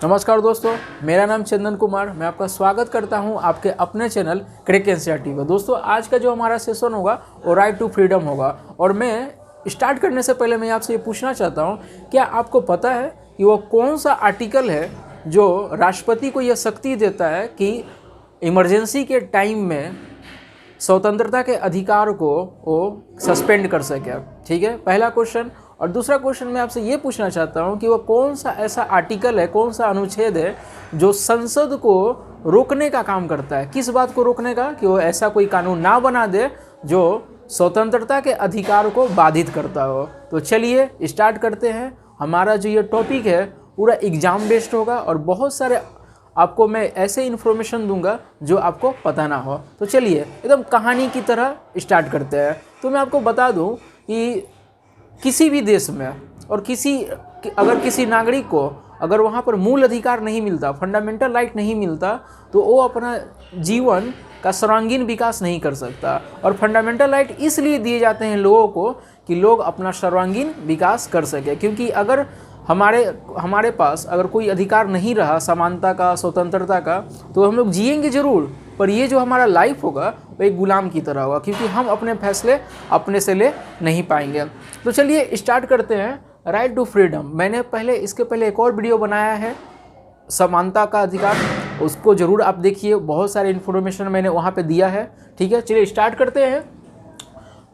नमस्कार दोस्तों, मेरा नाम चंदन कुमार। मैं आपका स्वागत करता हूं आपके अपने चैनल क्रैक एनसीईआरटी पर। दोस्तों, आज का जो हमारा सेशन होगा वो राइट टू फ्रीडम होगा। और मैं स्टार्ट करने से पहले मैं आपसे ये पूछना चाहता हूं, क्या आपको पता है कि वो कौन सा आर्टिकल है जो राष्ट्रपति को यह शक्ति देता है कि इमरजेंसी के टाइम में स्वतंत्रता के अधिकार को वो सस्पेंड कर सके? ठीक है, पहला क्वेश्चन। और दूसरा क्वेश्चन मैं आपसे ये पूछना चाहता हूँ कि वो कौन सा ऐसा आर्टिकल है, कौन सा अनुच्छेद है जो संसद को रोकने का काम करता है? किस बात को रोकने का? कि वो ऐसा कोई कानून ना बना दे जो स्वतंत्रता के अधिकार को बाधित करता हो। तो चलिए स्टार्ट करते हैं। हमारा जो ये टॉपिक है पूरा एग्जाम बेस्ड होगा और बहुत सारे आपको मैं ऐसे इन्फॉर्मेशन दूंगा जो आपको पता ना हो। तो चलिए एकदम कहानी की तरह स्टार्ट करते हैं। तो मैं आपको बता दूं कि किसी भी देश में और अगर किसी नागरिक को अगर वहाँ पर मूल अधिकार नहीं मिलता, फंडामेंटल राइट नहीं मिलता, तो वो अपना जीवन का सर्वांगीण विकास नहीं कर सकता। और फंडामेंटल राइट इसलिए दिए जाते हैं लोगों को कि लोग अपना सर्वांगीण विकास कर सके। क्योंकि अगर हमारे पास अगर कोई अधिकार नहीं रहा समानता का, स्वतंत्रता का, तो हम लोग जिएंगे जरूर, पर ये जो हमारा लाइफ होगा वो एक गुलाम की तरह होगा, क्योंकि हम अपने फैसले अपने से ले नहीं पाएंगे। तो चलिए स्टार्ट करते हैं राइट टू फ्रीडम। मैंने इसके पहले एक और वीडियो बनाया है समानता का अधिकार, उसको ज़रूर आप देखिए। बहुत सारे इन्फॉर्मेशन मैंने वहाँ पे दिया है। ठीक है, चलिए स्टार्ट करते हैं।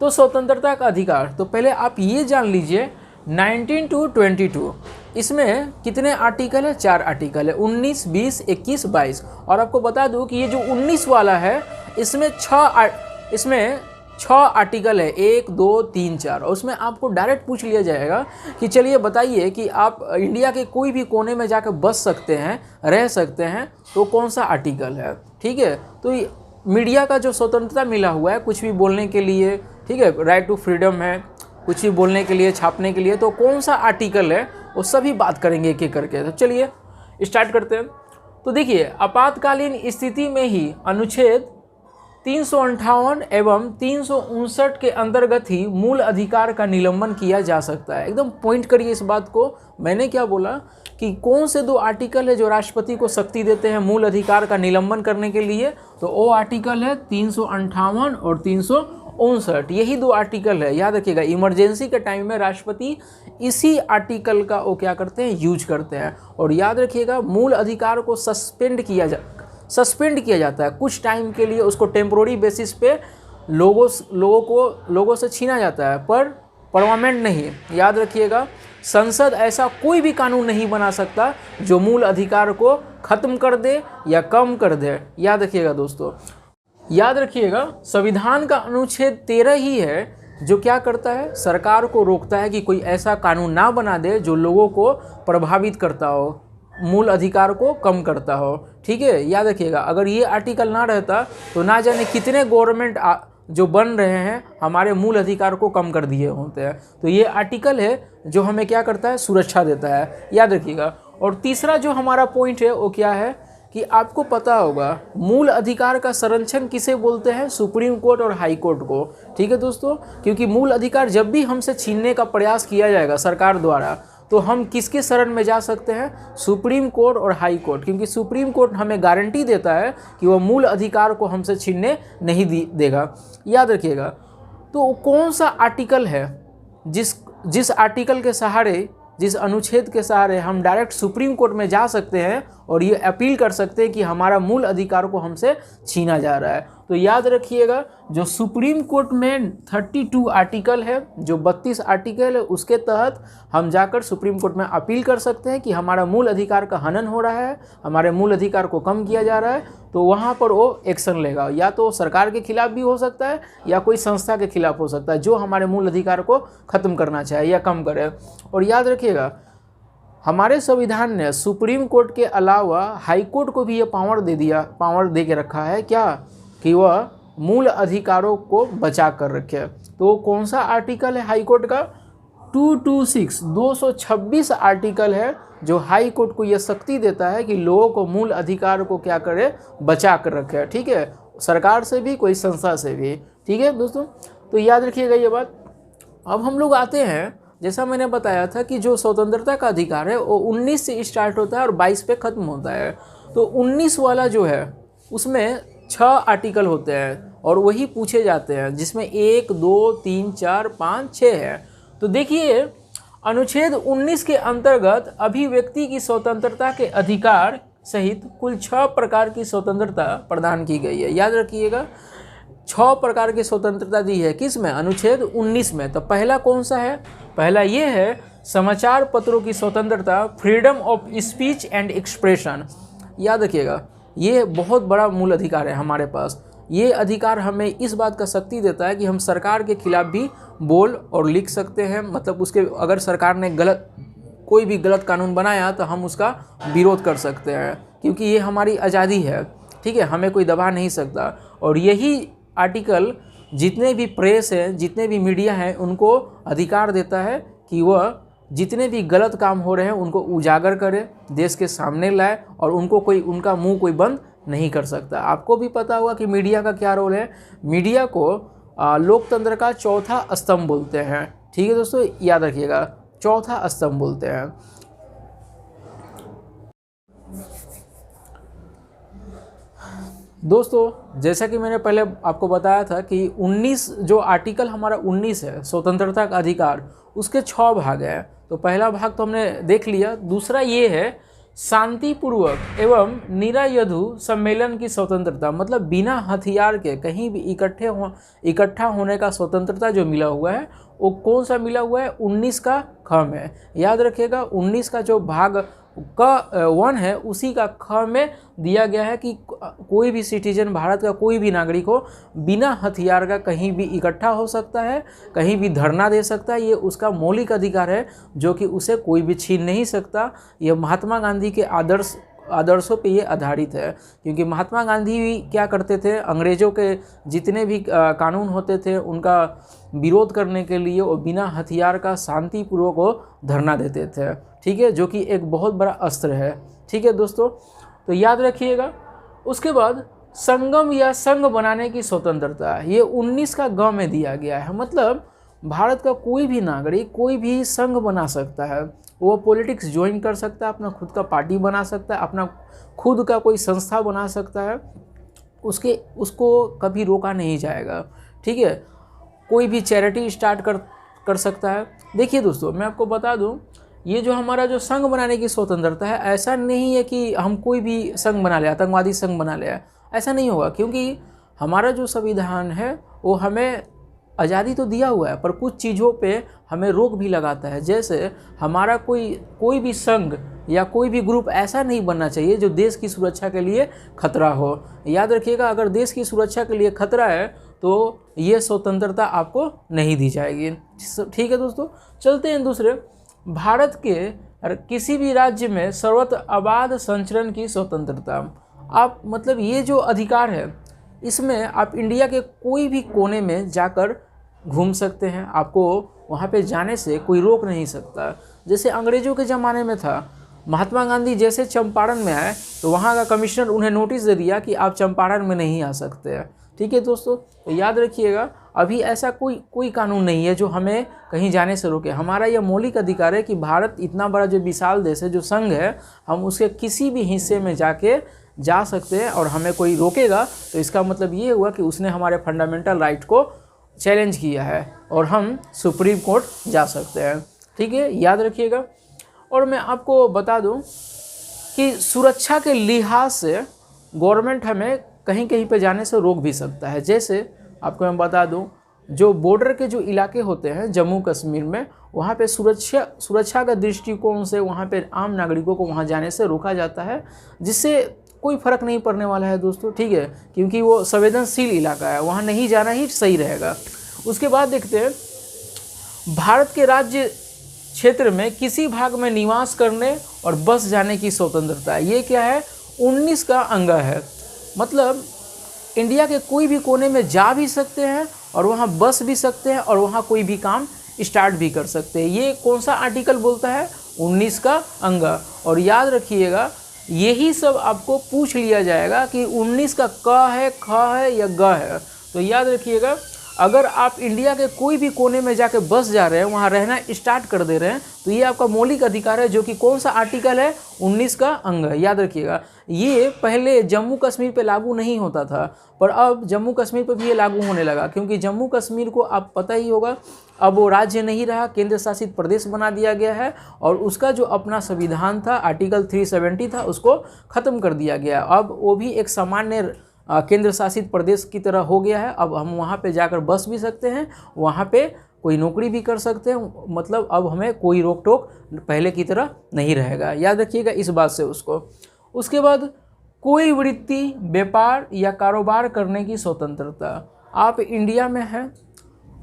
तो स्वतंत्रता का अधिकार, तो पहले आप ये जान लीजिए 19 to 22 इसमें कितने आर्टिकल है? 4 आर्टिकल है, 19, 20, 21, 22। और आपको बता दूं कि ये जो 19 वाला है इसमें 6 आर्टिकल है, 1, 2, 3, 4। और उसमें आपको डायरेक्ट पूछ लिया जाएगा कि चलिए बताइए कि आप इंडिया के कोई भी कोने में जाकर बस सकते हैं, रह सकते हैं, तो कौन सा आर्टिकल है? ठीक है, तो मीडिया का जो स्वतंत्रता मिला हुआ है कुछ भी बोलने के लिए, ठीक है, राइट टू फ्रीडम है कुछ भी बोलने के लिए, छापने के लिए, तो कौन सा आर्टिकल है वो सभी बात करेंगे एक एक करके। तो चलिए स्टार्ट करते हैं। तो देखिए, आपातकालीन स्थिति में ही अनुच्छेद 358 एवं 359 के अंतर्गत ही मूल अधिकार का निलंबन किया जा सकता है। एकदम पॉइंट करिए इस बात को। मैंने क्या बोला कि कौन से 2 आर्टिकल है जो राष्ट्रपति को शक्ति देते हैं मूल अधिकार का निलंबन करने के लिए? तो वो आर्टिकल है 358 और 359। यही 2 आर्टिकल है, याद रखिएगा। इमरजेंसी के टाइम में राष्ट्रपति इसी आर्टिकल का वो क्या करते हैं, यूज करते हैं। और याद रखिएगा, मूल अधिकार को सस्पेंड किया जाता है कुछ टाइम के लिए, उसको टेम्पोररी बेसिस पे लोगों से छीना जाता है, पर परमानेंट नहीं। याद रखिएगा, संसद ऐसा कोई भी कानून नहीं बना सकता जो मूल अधिकार को खत्म कर दे या कम कर दे। याद रखिएगा दोस्तों, याद रखिएगा, संविधान का अनुच्छेद 13 ही है जो क्या करता है, सरकार को रोकता है कि कोई ऐसा कानून ना बना दे जो लोगों को प्रभावित करता हो, मूल अधिकार को कम करता हो। ठीक है, याद रखिएगा, अगर ये आर्टिकल ना रहता तो ना जाने कितने गवर्नमेंट जो बन रहे हैं हमारे मूल अधिकार को कम कर दिए होते हैं। तो ये आर्टिकल है जो हमें क्या करता है, सुरक्षा देता है। याद रखिएगा। और तीसरा जो हमारा पॉइंट है वो क्या है कि आपको पता होगा मूल अधिकार का संरक्षण किसे बोलते हैं? सुप्रीम कोर्ट और हाई कोर्ट को। ठीक है दोस्तों, क्योंकि मूल अधिकार जब भी हमसे छीनने का प्रयास किया जाएगा सरकार द्वारा, तो हम किसके शरण में जा सकते हैं? सुप्रीम कोर्ट और हाई कोर्ट। क्योंकि सुप्रीम कोर्ट हमें गारंटी देता है कि वह मूल अधिकार को हमसे छीनने नहीं देगा। याद रखिएगा। तो कौन सा आर्टिकल है जिस आर्टिकल के सहारे, जिस अनुच्छेद के सहारे हम डायरेक्ट सुप्रीम कोर्ट में जा सकते हैं और ये अपील कर सकते हैं कि हमारा मूल अधिकार को हमसे छीना जा रहा है? तो याद रखिएगा, जो सुप्रीम कोर्ट में 32 आर्टिकल है, जो 32 आर्टिकल है, उसके तहत हम जाकर सुप्रीम कोर्ट में अपील कर सकते हैं कि हमारा मूल अधिकार का हनन हो रहा है, हमारे मूल अधिकार को कम किया जा रहा है। तो वहाँ पर वो एक्शन लेगा, या तो सरकार के खिलाफ भी हो सकता है या कोई संस्था के खिलाफ हो सकता है जो हमारे मूल अधिकार को ख़त्म करना चाहे या कम करे। और याद रखिएगा, हमारे संविधान ने सुप्रीम कोर्ट के अलावा हाई कोर्ट को भी ये पावर दे के रखा है, क्या कि वह मूल अधिकारों को बचा कर रखे। तो कौन सा आर्टिकल है हाई कोर्ट का? 226 आर्टिकल है जो हाई कोर्ट को यह शक्ति देता है कि लोगों को मूल अधिकार को क्या करे, बचा कर रखे। ठीक है, सरकार से भी, कोई संस्था से भी। ठीक है दोस्तों, तो याद रखिएगा ये बात। अब हम लोग आते हैं जैसा मैंने बताया था कि जो स्वतंत्रता का अधिकार है वो 19 से स्टार्ट होता है और 22 पे ख़त्म होता है। तो 19 वाला जो है उसमें 6 आर्टिकल होते हैं और वही पूछे जाते हैं, जिसमें 1 2 3 4 5 6 है। तो देखिए अनुच्छेद 19 के अंतर्गत अभिव्यक्ति की स्वतंत्रता के अधिकार सहित कुल 6 प्रकार की स्वतंत्रता प्रदान की गई है। याद रखिएगा 6 प्रकार की स्वतंत्रता दी है, किस में? अनुच्छेद 19 में। तो पहला कौन सा है? पहला ये है समाचार पत्रों की स्वतंत्रता, freedom of speech and expression. याद रखिएगा ये बहुत बड़ा मूल अधिकार है हमारे पास। ये अधिकार हमें इस बात का शक्ति देता है कि हम सरकार के खिलाफ भी बोल और लिख सकते हैं। मतलब उसके अगर सरकार ने कोई भी गलत कानून बनाया तो हम उसका विरोध कर सकते हैं, क्योंकि ये हमारी आज़ादी है। ठीक है, हमें कोई दबा नहीं सकता। और यही आर्टिकल जितने भी प्रेस हैं, जितने भी मीडिया हैं, उनको अधिकार देता है कि वह जितने भी गलत काम हो रहे हैं उनको उजागर करे, देश के सामने लाए, और उनका मुंह कोई बंद नहीं कर सकता। आपको भी पता होगा कि मीडिया का क्या रोल है। मीडिया को लोकतंत्र का चौथा स्तंभ बोलते हैं। ठीक है दोस्तों, याद रखिएगा चौथा स्तंभ बोलते हैं। दोस्तों जैसा कि मैंने पहले आपको बताया था कि 19 जो आर्टिकल हमारा 19 है स्वतंत्रता का अधिकार, उसके 6 भाग हैं। तो पहला भाग तो हमने देख लिया। दूसरा ये है शांतिपूर्वक एवं निरायुध सम्मेलन की स्वतंत्रता, मतलब बिना हथियार के कहीं भी इकट्ठा होने का स्वतंत्रता जो मिला हुआ है वो कौन सा मिला हुआ है? 19 का ख में। याद रखिएगा 19 का जो भाग का 1 है उसी का ख में दिया गया है कि कोई भी सिटीजन, भारत का कोई भी नागरिक हो, बिना हथियार का कहीं भी इकट्ठा हो सकता है, कहीं भी धरना दे सकता है। ये उसका मौलिक अधिकार है जो कि उसे कोई भी छीन नहीं सकता। ये महात्मा गांधी के आदर्शों पे ये आधारित है, क्योंकि महात्मा गांधी भी क्या करते थे, अंग्रेज़ों के जितने भी कानून होते थे उनका विरोध करने के लिए वो बिना हथियार का शांतिपूर्वक वो धरना देते थे। ठीक है, जो कि एक बहुत बड़ा अस्त्र है। ठीक है दोस्तों, तो याद रखिएगा। उसके बाद संगम या संघ बनाने की स्वतंत्रता, ये 19 का ग में दिया गया है। मतलब भारत का कोई भी नागरिक कोई भी संघ बना सकता है, वो पॉलिटिक्स ज्वाइन कर सकता है, अपना खुद का पार्टी बना सकता है, अपना खुद का कोई संस्था बना सकता है, उसको कभी रोका नहीं जाएगा। ठीक है, कोई भी चैरिटी स्टार्ट कर सकता है। देखिए दोस्तों मैं आपको बता दूं, ये जो हमारा जो संघ बनाने की स्वतंत्रता है, ऐसा नहीं है कि हम कोई भी संघ बना ले, आतंकवादी संघ बना ले, ऐसा नहीं होगा। क्योंकि हमारा जो संविधान है वो हमें आज़ादी तो दिया हुआ है, पर कुछ चीज़ों पे हमें रोक भी लगाता है। जैसे हमारा कोई भी संघ या कोई भी ग्रुप ऐसा नहीं बनना चाहिए जो देश की सुरक्षा के लिए खतरा हो। याद रखिएगा अगर देश की सुरक्षा के लिए खतरा है तो ये स्वतंत्रता आपको नहीं दी जाएगी। ठीक है दोस्तों, चलते हैं दूसरे। भारत के किसी भी राज्य में सर्वत्र आबाद संचरण की स्वतंत्रता। आप मतलब ये जो अधिकार है इसमें आप इंडिया के कोई भी कोने में जाकर घूम सकते हैं, आपको वहाँ पे जाने से कोई रोक नहीं सकता। जैसे अंग्रेज़ों के ज़माने में था, महात्मा गांधी जैसे चंपारण में आए तो वहाँ का कमिश्नर उन्हें नोटिस दे दिया कि आप चंपारण में नहीं आ सकते हैं। ठीक है दोस्तों, तो याद रखिएगा अभी ऐसा कोई कानून नहीं है जो हमें कहीं जाने से रोके। हमारा यह मौलिक अधिकार है कि भारत इतना बड़ा जो विशाल देश है, जो संघ है, हम उसके किसी भी हिस्से में जा सकते हैं और हमें कोई रोकेगा तो इसका मतलब ये हुआ कि उसने हमारे फंडामेंटल राइट को चैलेंज किया है और हम सुप्रीम कोर्ट जा सकते हैं। ठीक है, याद रखिएगा। और मैं आपको बता दूं कि सुरक्षा के लिहाज से गवर्नमेंट हमें कहीं कहीं पे जाने से रोक भी सकता है। जैसे आपको मैं बता दूं, जो बॉर्डर के जो इलाके होते हैं जम्मू कश्मीर में, वहाँ पे सुरक्षा का दृष्टिकोण से वहाँ पे आम नागरिकों को वहाँ जाने से रोका जाता है, जिससे कोई फ़र्क नहीं पड़ने वाला है दोस्तों। ठीक है, क्योंकि वो संवेदनशील इलाका है, वहाँ नहीं जाना ही सही रहेगा। उसके बाद देखते हैं, भारत के राज्य क्षेत्र में किसी भाग में निवास करने और बस जाने की स्वतंत्रता, ये क्या है? 19 का अंग है। मतलब इंडिया के कोई भी कोने में जा भी सकते हैं और वहाँ बस भी सकते हैं और वहाँ कोई भी काम स्टार्ट भी कर सकते हैं। ये कौन सा आर्टिकल बोलता है? 19 का अंग। और याद रखिएगा यही सब आपको पूछ लिया जाएगा कि 19 का क है, ख है या ग है। तो याद रखिएगा अगर आप इंडिया के कोई भी कोने में जाके बस जा रहे हैं, वहाँ रहना स्टार्ट कर दे रहे हैं, तो ये आपका मौलिक अधिकार है, जो कि कौन सा आर्टिकल है, 19 का अंग है। याद रखिएगा, ये पहले जम्मू कश्मीर पे लागू नहीं होता था, पर अब जम्मू कश्मीर पे भी ये लागू होने लगा, क्योंकि जम्मू कश्मीर को आप पता ही होगा अब वो राज्य नहीं रहा, केंद्र शासित प्रदेश बना दिया गया है, और उसका जो अपना संविधान था, आर्टिकल 370 था, उसको ख़त्म कर दिया गया। अब वो भी एक सामान्य केंद्र शासित प्रदेश की तरह हो गया है। अब हम वहाँ पे जाकर बस भी सकते हैं, वहाँ पे कोई नौकरी भी कर सकते हैं, मतलब अब हमें कोई रोक टोक पहले की तरह नहीं रहेगा। याद रखिएगा इस बात से उसको। उसके बाद कोई वृत्ति, व्यापार या कारोबार करने की स्वतंत्रता। आप इंडिया में हैं,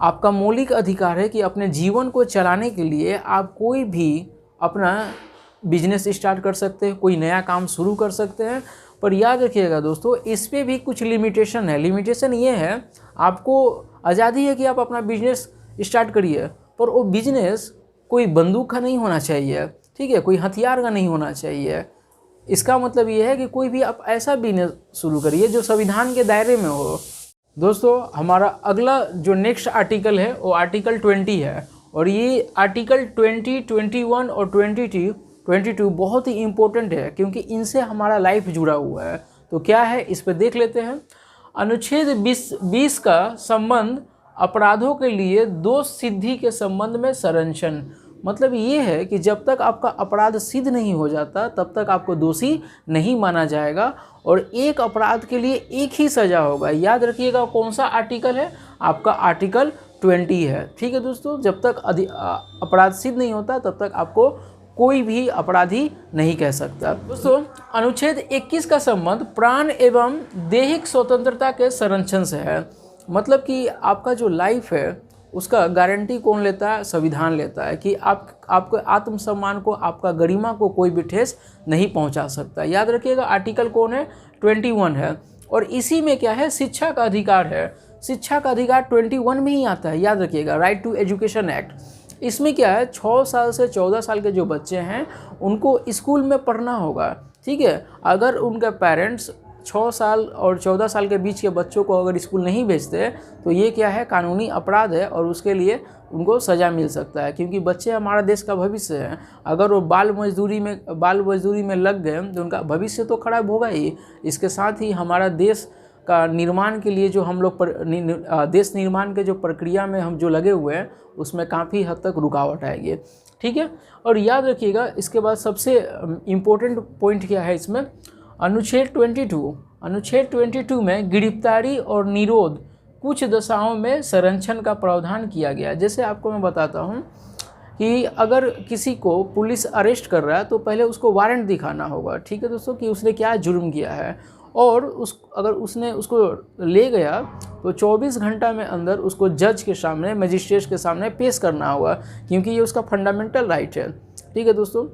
आपका मौलिक अधिकार है कि अपने जीवन को चलाने के लिए आप कोई भी अपना बिजनेस स्टार्ट कर सकते हैं, कोई नया काम शुरू कर सकते हैं। पर याद रखिएगा दोस्तों, इस पे भी कुछ लिमिटेशन है। लिमिटेशन ये है, आपको आज़ादी है कि आप अपना बिजनेस स्टार्ट करिए, पर वो बिजनेस कोई बंदूक का नहीं होना चाहिए, ठीक है, कोई हथियार का नहीं होना चाहिए। इसका मतलब ये है कि कोई भी आप ऐसा बिजनेस शुरू करिए जो संविधान के दायरे में हो। दोस्तों, हमारा अगला जो नेक्स्ट आर्टिकल है वो आर्टिकल 20 है, और ये आर्टिकल 20, 21 और 22 बहुत ही इम्पोर्टेंट है, क्योंकि इनसे हमारा लाइफ जुड़ा हुआ है। तो क्या है, इस पर देख लेते हैं। अनुच्छेद 20 का संबंध अपराधों के लिए दोष सिद्धि के संबंध में संरक्षण। मतलब ये है कि जब तक आपका अपराध सिद्ध नहीं हो जाता, तब तक आपको दोषी नहीं माना जाएगा, और एक अपराध के लिए एक ही सज़ा होगा। याद रखिएगा कौन सा आर्टिकल है, आपका आर्टिकल 20 है। ठीक है दोस्तों, जब तक अपराध सिद्ध नहीं होता, तब तक आपको कोई भी अपराधी नहीं कह सकता। दोस्तों, अनुच्छेद 21 का संबंध प्राण एवं दैहिक स्वतंत्रता के संरक्षण से है। मतलब कि आपका जो लाइफ है उसका गारंटी कौन लेता है, संविधान लेता है, कि आपको आत्मसम्मान को, आपका गरिमा को कोई भी ठेस नहीं पहुंचा सकता। याद रखिएगा आर्टिकल कौन है, 21 है, और इसी में क्या है, शिक्षा का अधिकार है। शिक्षा का अधिकार 21 में ही आता है। याद रखिएगा, राइट टू एजुकेशन एक्ट। इसमें क्या है, 6 साल से 14 साल के जो बच्चे हैं उनको स्कूल में पढ़ना होगा, ठीक है। अगर उनके पेरेंट्स 6 साल और 14 साल के बीच के बच्चों को अगर स्कूल नहीं भेजते, तो ये क्या है, कानूनी अपराध है, और उसके लिए उनको सज़ा मिल सकता है, क्योंकि बच्चे हमारा देश का भविष्य है। अगर वो बाल मजदूरी में लग गए तो उनका भविष्य तो खराब होगा ही। इसके साथ ही हमारा देश का निर्माण के लिए जो हम लोग देश निर्माण के जो प्रक्रिया में हम जो लगे हुए हैं, उसमें काफ़ी हद तक रुकावट आएगी, ठीक है। और याद रखिएगा, इसके बाद सबसे इम्पोर्टेंट पॉइंट क्या है इसमें, अनुच्छेद 22 में गिरफ्तारी और निरोध कुछ दशाओं में संरक्षण का प्रावधान किया गया। जैसे आपको मैं बताता हूँ कि अगर किसी को पुलिस अरेस्ट कर रहा है, तो पहले उसको वारंट दिखाना होगा, ठीक है दोस्तों, कि उसने क्या जुर्म किया है, और अगर उसने उसको ले गया तो 24 घंटा में अंदर उसको जज के सामने, मजिस्ट्रेट के सामने पेश करना होगा, क्योंकि ये उसका फंडामेंटल राइट है, ठीक है दोस्तों।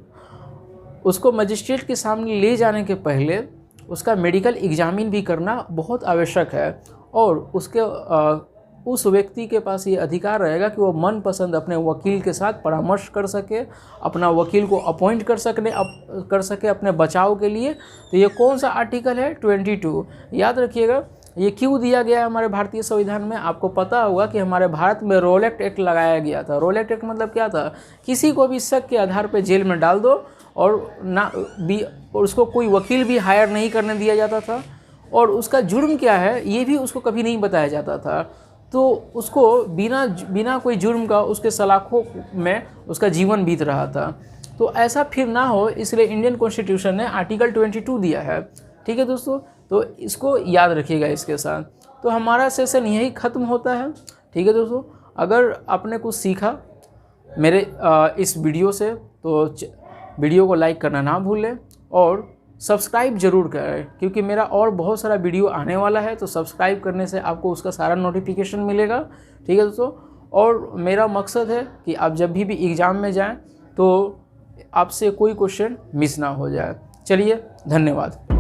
उसको मजिस्ट्रेट के सामने ले जाने के पहले उसका मेडिकल एग्जामिन भी करना बहुत आवश्यक है, और उस व्यक्ति के पास ये अधिकार रहेगा कि वो मनपसंद अपने वकील के साथ परामर्श कर सके, अपना वकील को अपॉइंट कर सके अपने बचाव के लिए। तो ये कौन सा आर्टिकल है, 22। याद रखिएगा, ये क्यों दिया गया है हमारे भारतीय संविधान में। आपको पता होगा कि हमारे भारत में रोलेक्ट एक्ट लगाया गया था। रोलेक्ट एक्ट मतलब क्या था, किसी को भी शक के आधार पर जेल में डाल दो, और उसको कोई वकील भी हायर नहीं करने दिया जाता था, और उसका जुर्म क्या है ये भी उसको कभी नहीं बताया जाता था। तो उसको बिना कोई जुर्म का उसके सलाखों में उसका जीवन बीत रहा था। तो ऐसा फिर ना हो, इसलिए इंडियन कॉन्स्टिट्यूशन ने आर्टिकल 22 दिया है, ठीक है दोस्तों। तो इसको याद रखिएगा इसके साथ। तो हमारा सेशन यही ख़त्म होता है, ठीक है दोस्तों। अगर आपने कुछ सीखा मेरे इस वीडियो से, तो वीडियो को लाइक करना ना भूलें, और सब्सक्राइब जरूर करें, क्योंकि मेरा और बहुत सारा वीडियो आने वाला है। तो सब्सक्राइब करने से आपको उसका सारा नोटिफिकेशन मिलेगा, ठीक है दोस्तों। और मेरा मकसद है कि आप जब भी एग्ज़ाम में जाएं तो आपसे कोई क्वेश्चन मिस ना हो जाए। चलिए, धन्यवाद।